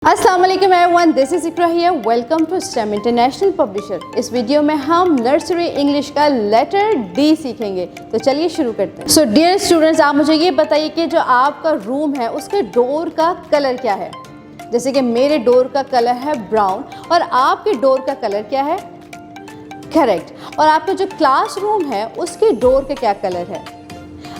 अस्सलाम वालेकुम everyone, this is Iqra here. Welcome to STEM international publisher. इस वीडियो में हम नर्सरी इंग्लिश का लेटर डी सीखेंगे। तो चलिए शुरू करते हैं। सो डियर स्टूडेंट्स, आप मुझे ये बताइए कि जो आपका रूम है उसके डोर का कलर क्या है। जैसे कि मेरे डोर का कलर है ब्राउन और आपके डोर का कलर क्या है? करेक्ट। और आपका जो क्लासरूम है उसके डोर का क्या कलर है?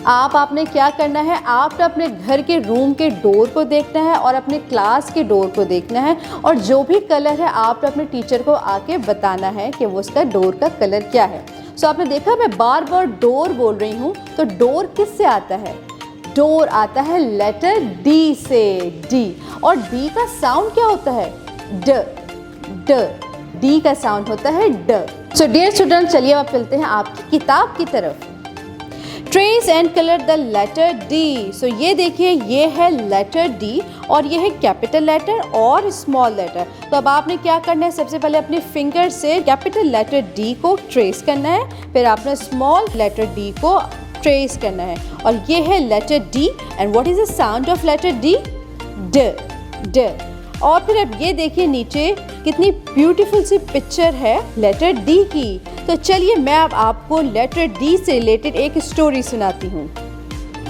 आपने क्या करना है, आपने अपने घर के रूम के डोर को देखना है और अपने क्लास के डोर को देखना है, और जो भी कलर है आपने अपने टीचर को आके बताना है कि वो उसका डोर का कलर क्या है। सो आपने देखा मैं बार बार डोर बोल रही हूँ, तो डोर किससे आता है? डोर आता है लेटर डी से, डी। और डी का साउंड क्या होता है? ड, ड। डी का साउंड होता है ड। सो डियर स्टूडेंट, चलिए अब चलते हैं आपकी किताब की तरफ। Trace and colour the letter D. So ये देखिए, ये है लेटर डी और ये है कैपिटल लेटर और स्मॉल लेटर। तो अब आपने क्या करना है, सबसे पहले अपने फिंगर से कैपिटल लेटर डी को ट्रेस करना है, फिर आपने स्मॉल लेटर डी को ट्रेस करना है। और ये है letter D. And what is the sound of letter D? ड, ड। और फिर अब ये देखिए नीचे कितनी ब्यूटीफुल सी पिक्चर है लेटर डी की। तो चलिए मैं अब आपको लेटर डी से रिलेटेड एक स्टोरी सुनाती हूँ।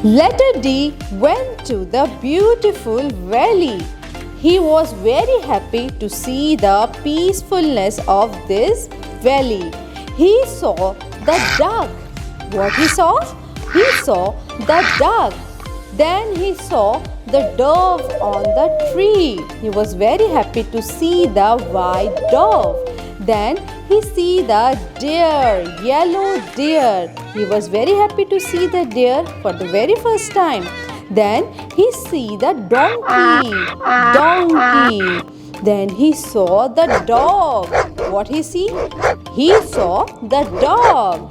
Letter D went to the beautiful valley. He was very happy to see the peacefulness of this valley. He saw the duck. What he saw? He saw the duck. Then he saw the dove on the tree. He was very happy to see the white dove. Then he see the deer, yellow deer. He was very happy to see the deer for the very first time. Then he see the donkey, donkey. Then he saw the dog. What he see? He saw the dog.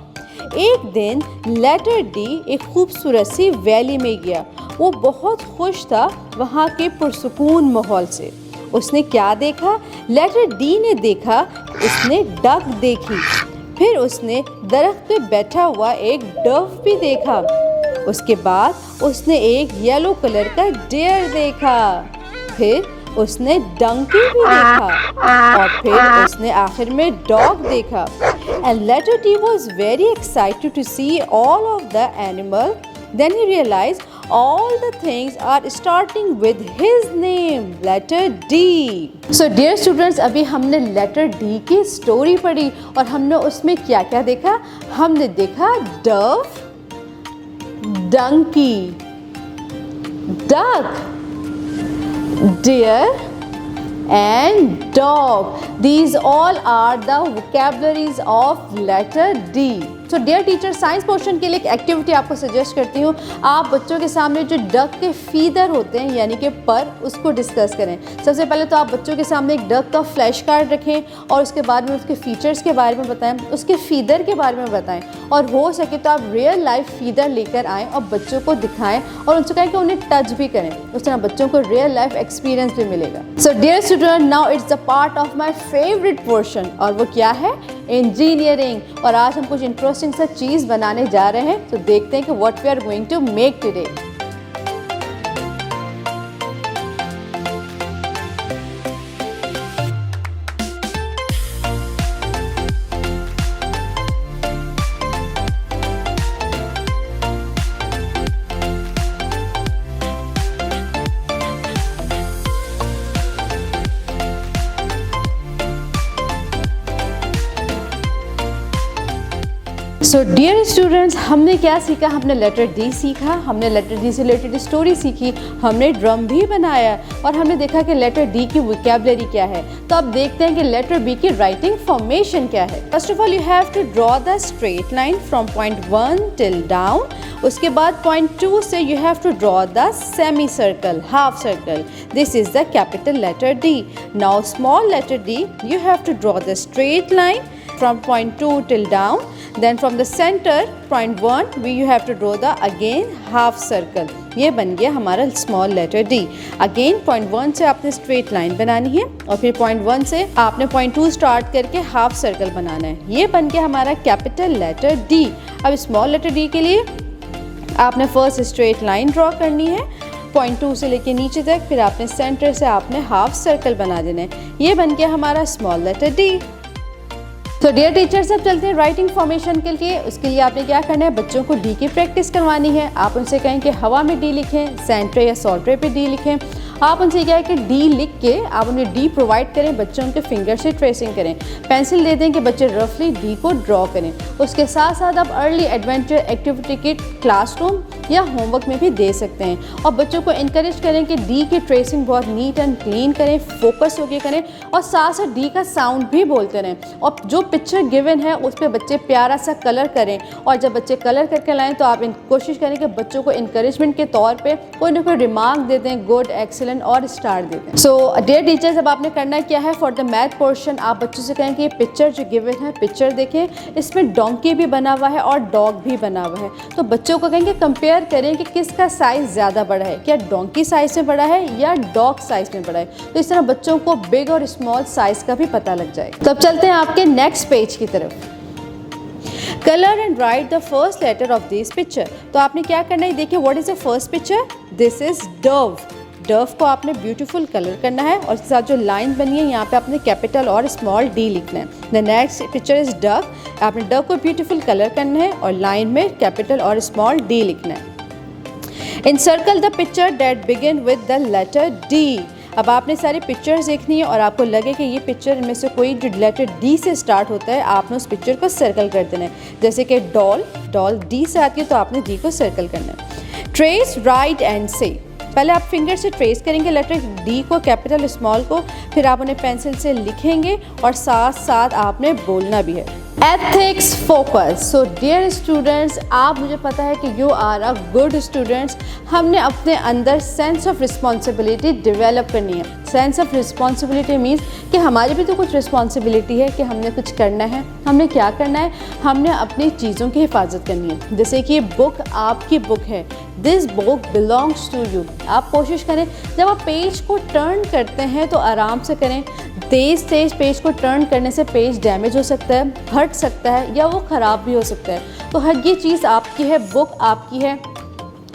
एक दिन letter D एक खूबसूरत सी valley में गया। वो बहुत खुश था वहाँ के पुरसुकून माहौल से। उसने क्या देखा? लेटर डी ने देखा, उसने डक देखी। फिर उसने दरख्त पे बैठा हुआ एक डव भी देखा। उसके बाद उसने एक येलो कलर का डियर देखा। फिर उसने डंकी भी देखा और फिर उसने आखिर में डॉग देखा। And letter D was very excited to see all of the animal. Then he realized all the things are starting with his name, letter D. So dear students, अभी हमने letter D की story पढ़ी और हमने उसमें क्या क्या देखा? हमने देखा dove, donkey, duck, deer and dog. These all are the vocabularies of letter D. So dear teacher, science portion के लिए एक एक्टिविटी आपको सजेस्ट करती हूँ। आप बच्चों के सामने जो डक के फीदर होते हैं यानी कि पर, उसको डिस्कस करें। सबसे पहले तो आप बच्चों के सामने एक डक का फ्लैश कार्ड रखें और उसके बाद में उसके फीचर्स के बारे में बताएं, उसके फीदर के बारे में बताएं, और हो सके तो आप रियल लाइफ फीदर लेकर आएँ और बच्चों को दिखाएं और उनसे कहें कि उन्हें टच भी करें। उस तरह बच्चों को रियल लाइफ एक्सपीरियंस भी मिलेगा। So dear student, now it's the part of my favourite portion, और वो क्या है? इंजीनियरिंग। और आज हम कुछ इंटरेस्टिंग सा चीज़ बनाने जा रहे हैं। तो देखते हैं कि what we are going to make today. So dear students, हमने क्या सीखा? हमने लेटर डी सीखा, हमने लेटर डी से रिलेटेड स्टोरी सीखी, हमने ड्रम भी बनाया और हमने देखा कि लेटर डी की वोकैबुलरी क्या है। तो अब देखते हैं कि लेटर बी की राइटिंग फॉर्मेशन क्या है। First of all you have to draw the straight line from point 1 till down. उसके बाद पॉइंट 2 से you have to draw the semi circle, half circle. This is the capital letter D. Now small letter D, you have to draw the straight line from point 2 till down. Then from the center point 1 you have to draw the again half circle. ये बन गया हमारा small letter D. Again point 1 से आपने straight line बनानी है और फिर पॉइंट 1 से आपने पॉइंट 2 स्टार्ट करके हाफ सर्कल बनाना है। ये बन गया हमारा कैपिटल लेटर डी। अब स्मॉल लेटर डी के लिए आपने फर्स्ट स्ट्रेट लाइन ड्रॉ करनी है पॉइंट 2 से लेके नीचे तक, फिर आपने सेंटर से आपने हाफ सर्कल बना देना है। ये बन गया हमारा स्मॉल लेटर डी। तो डियर टीचर्स, अब चलते हैं राइटिंग फॉर्मेशन के लिए। उसके लिए आपने क्या करना है, बच्चों को डी की प्रैक्टिस करवानी है। आप उनसे कहें कि हवा में डी लिखें, सेंटर या सॉल्ट्रे पे डी लिखें। आप उनसे क्या है कि डी लिख के आप उन्हें डी प्रोवाइड करें, बच्चे उनके फिंगर से ट्रेसिंग करें, पेंसिल दे दें कि बच्चे रफली डी को ड्रॉ करें। उसके साथ साथ आप early adventure activity kit classroom या होमवर्क में भी दे सकते हैं। और बच्चों को इनकरेज करें कि डी की ट्रेसिंग बहुत नीट एंड क्लीन करें, फोकस होकर करें, और साथ साथ डी का साउंड भी बोलते रहें। और जो पिक्चर गिवन है उस पर बच्चे प्यारा सा कलर करें, और जब बच्चे कलर करके लाएं तो आप कोशिश करें कि बच्चों को इनकरेजमेंट के तौर पे कोई ना कोई रिमार्क दे दें, गुड, एक्सीलेंट और स्टार दे दें। सो डियर टीचर्स, अब आपने करना क्या है, फॉर द मैथ पोर्शन आप बच्चों से कहें कि ये पिक्चर जो गिवन है, पिक्चर देखें, इसमें डोंकी भी बना हुआ है और डॉग भी बना हुआ है। तो बच्चों को कहेंगे कंपेयर करें कि किसका साइज़ ज़्यादा बड़ा है, क्या डोंकी साइज़ में बड़ा है या डॉग साइज़ में बड़ा है। तो इस तरह बच्चों को बिग और स्मॉल साइज़ का भी पता लग जाएगा। तो अब चलते हैं आपके नेक्स्ट पेज की तरफ। Colour and write the first letter of this picture. तो आपने क्या करना है, देखिए what is the first picture, this is dove. Dove को आपने ब्यूटीफुल कलर करना है, और इसके साथ जो लाइन बनी है यहाँ पे आपने कैपिटल और स्मॉल डी लिखना है। The next picture is duck. आपने डक को ब्यूटीफुल कलर करना है और लाइन में कैपिटल और स्मॉल डी लिखना है। Encircle the picture that begin with the letter D। अब आपने सारी पिक्चर्स देखनी है और आपको लगे कि ये पिक्चर इनमें से कोई जो लेटर डी से स्टार्ट होता है, आपने उस पिक्चर को सर्कल कर देना है। जैसे कि डॉल, डॉल डी से आती है तो आपने डी को सर्कल करना है। ट्रेस, राइट एंड से। पहले आप फिंगर से ट्रेस करेंगे लेटर डी को, कैपिटल स्मॉल को, फिर आप उन्हें पेंसिल से लिखेंगे और साथ साथ आपने बोलना भी है। Ethics focus. So dear students, आप, मुझे पता है कि you are a good students. हमने अपने अंदर सेंस ऑफ रिस्पॉन्सिबिलिटी डेवलप करनी है। सेंस ऑफ रिस्पॉन्सिबिलिटी मीन्स कि हमारी भी तो कुछ रिस्पॉन्सिबिलिटी है कि हमने कुछ करना है। हमने क्या करना है, हमने अपनी चीज़ों की हिफाजत करनी है। जैसे कि ये बुक आपकी बुक है, this book belongs to you. आप कोशिश करें जब आप पेज को टर्न करते हैं तो आराम से करें। तेज़ तेज़ पेज को टर्न करने से पेज डैमेज हो सकता है, फट सकता है, या वो ख़राब भी हो सकता है। तो हर ये चीज़ आपकी है, बुक आपकी है,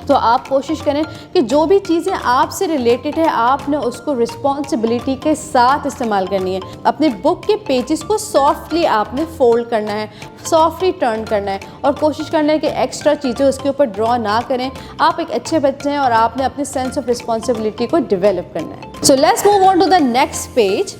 तो आप कोशिश करें कि जो भी चीज़ें आपसे रिलेटेड है आपने उसको रिस्पॉन्सिबिलिटी के साथ इस्तेमाल करनी है। अपने बुक के पेजेस को सॉफ्टली आपने फोल्ड करना है, सॉफ्टली टर्न करना है, और कोशिश करना है कि एक्स्ट्रा चीज़ें उसके ऊपर ड्रॉ ना करें। आप एक अच्छे बच्चे हैं और आपने अपने सेंस ऑफ रिस्पॉन्सिबिलिटी को डेवलप करना है। So let's move on to the next page.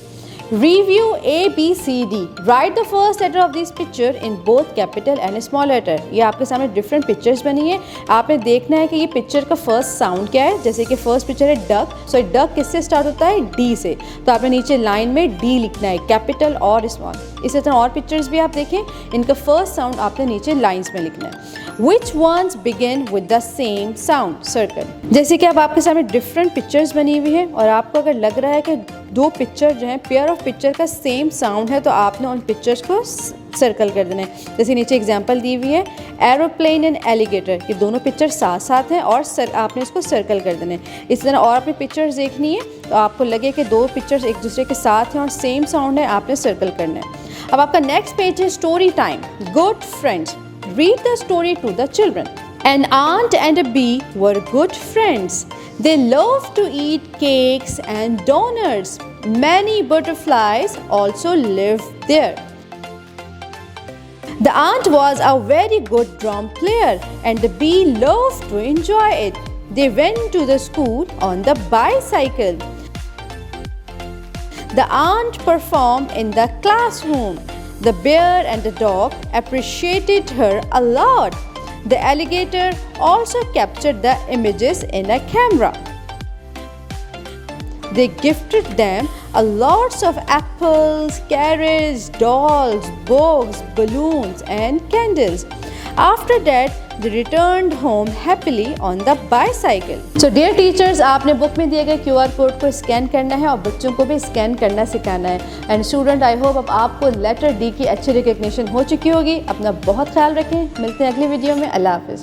Review A, B, C, D. Write the first letter of this picture in both capital and small letter. ये आपके सामने डिफरेंट पिक्चर्स बनी है। आपने देखना है कि ये पिक्चर का फर्स्ट साउंड क्या है। जैसे कि फर्स्ट पिक्चर है डक, सो डक किससे स्टार्ट होता है, डी से। तो आपने नीचे लाइन में डी लिखना है, कैपिटल और स्मॉल। इसी तरह और पिक्चर्स भी आप देखें, इनका फर्स्ट साउंड आपने नीचे लाइन्स में लिखना है। Which ones begin with the same sound? Circle। जैसे कि अब आपके सामने डिफरेंट पिक्चर्स बनी हुई है और आपको अगर लग रहा है कि दो पिक्चर जो है, पेयर ऑफ पिक्चर का सेम साउंड है, तो आपने उन पिक्चर्स को सर्कल कर देना है। जैसे नीचे एग्जांपल दी हुई है, एरोप्लेन एंड एलिगेटर। ये दोनों पिक्चर साथ साथ हैं और आपने इसको सर्कल कर देना है। इस तरह और अपनी पिक्चर्स देखनी है तो आपको लगे कि दो पिक्चर्स एक दूसरे के साथ हैं और सेम साउंड है, आपने सर्कल करना है। अब आपका नेक्स्ट पेज है story time. Good friends. Read the story to the children. An aunt and a bee were good friends. They loved to eat cakes and donuts. Many butterflies also lived there. The aunt was a very good drum player and the bee loved to enjoy it. They went to the school on the bicycle. The aunt performed in the classroom. The bear and the dog appreciated her a lot. The alligator also captured the images in a camera. They gifted them a lots of apples, carrots, dolls, books, balloons, and candles. After that, they returned home happily on the bicycle. So dear teachers, आपने book में दिए गए QR code को scan करना है और बच्चों को भी स्कैन करना सिखाना है। एंड स्टूडेंट, आई होप अब आपको लेटर डी की अच्छी रिकग्निशन हो चुकी होगी। अपना बहुत ख्याल रखें, मिलते हैं अगली वीडियो में। अल्लाह हाफिज़।